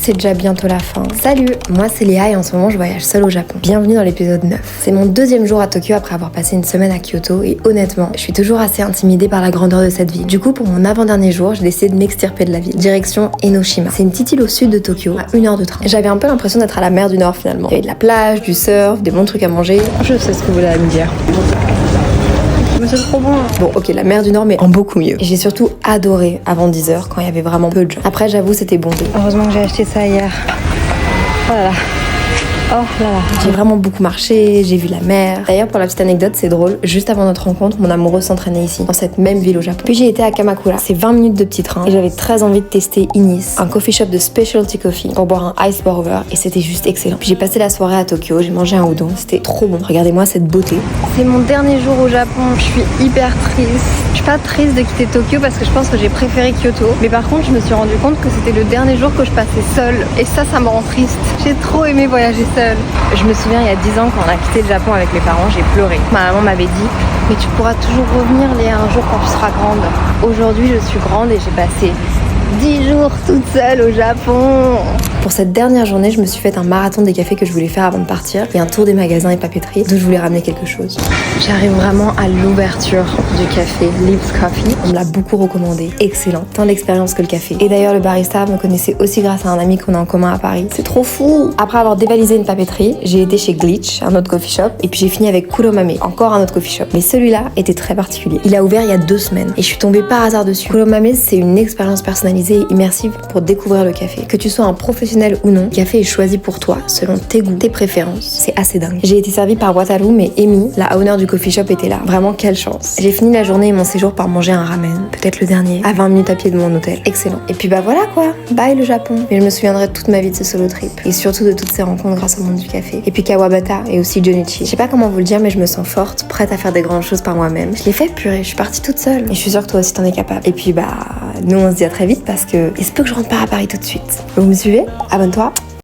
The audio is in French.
c'est déjà bientôt la fin. Salut, moi c'est Léa et en ce moment je voyage seule au Japon. Bienvenue dans l'épisode 9. C'est mon deuxième jour à Tokyo après avoir passé une semaine à Kyoto et honnêtement, je suis toujours assez intimidée par la grandeur de cette ville. Du coup, pour mon avant-dernier jour, j'ai décidé de m'extirper de la ville. Direction Enoshima. C'est une petite île au sud de Tokyo, à 1 heure de train. J'avais un peu l'impression d'être à la mer du Nord finalement. Il y avait de la plage, du surf, des bons trucs à manger. Je sais ce que vous voulez me dire. Mais c'est trop bon. Bon, ok, la mer du Nord, mais en beaucoup mieux. Et j'ai surtout adoré avant 10h quand il y avait vraiment peu de gens. Après, j'avoue, c'était bondé. Heureusement que j'ai acheté ça hier. Oh là là. Oh là là. J'ai vraiment beaucoup marché, j'ai vu la mer. D'ailleurs, pour la petite anecdote, c'est drôle. Juste avant notre rencontre, mon amoureux s'entraînait ici, dans cette même ville au Japon. Puis j'ai été à Kamakura. C'est 20 minutes de petit train. Et j'avais très envie de tester Inis, un coffee shop de specialty coffee, pour boire un ice pour over. Et c'était juste excellent. Puis j'ai passé la soirée à Tokyo, j'ai mangé un udon. C'était trop bon. Regardez-moi cette beauté. C'est mon dernier jour au Japon. Je suis hyper triste. Je suis pas triste de quitter Tokyo parce que je pense que j'ai préféré Kyoto. Mais par contre, je me suis rendu compte que c'était le dernier jour que je passais seule. Et ça me rend triste. J'ai trop aimé voyager seule. Je me souviens, il y a 10 ans, quand on a quitté le Japon avec mes parents, j'ai pleuré. Ma maman m'avait dit « Mais tu pourras toujours revenir, Léa, un jour quand tu seras grande. » Aujourd'hui, je suis grande et j'ai passé 10 jours toute seule au Japon. Pour cette dernière journée, je me suis fait un marathon des cafés que je voulais faire avant de partir et un tour des magasins et papeteries d'où je voulais ramener quelque chose. J'arrive vraiment à l'ouverture du café Lips Coffee. On me l'a beaucoup recommandé. Excellent. Tant d'expérience que le café. Et d'ailleurs, le barista me connaissait aussi grâce à un ami qu'on a en commun à Paris. C'est trop fou. Après avoir dévalisé une papeterie, j'ai été chez Glitch, un autre coffee shop, et puis j'ai fini avec Kuromame, encore un autre coffee shop. Mais celui-là était très particulier. Il a ouvert il y a 2 semaines et je suis tombée par hasard dessus. Kuromame, c'est une expérience personnalisée et immersive pour découvrir le café. Que tu sois un professionnel ou non, le café est choisi pour toi, selon tes goûts, tes préférences. C'est assez dingue. J'ai été servie par Wataru, mais Amy, la owner du coffee shop, était là. Vraiment, quelle chance. J'ai fini la journée et mon séjour par manger un ramen, peut-être le dernier, à 20 minutes à pied de mon hôtel. Excellent. Et puis bah voilà quoi, bye le Japon. Mais je me souviendrai toute ma vie de ce solo trip. Et surtout de toutes ces rencontres grâce au monde du café. Et puis Kawabata et aussi Junichi. Je sais pas comment vous le dire, mais je me sens forte, prête à faire des grandes choses par moi-même. Je l'ai fait, purée, je suis partie toute seule. Et je suis sûre que toi aussi t'en es capable. Et puis bah, nous on se dit à très vite parce que il se peut que je rentre pas à Paris tout de suite. Vous me suivez? Abonne-toi.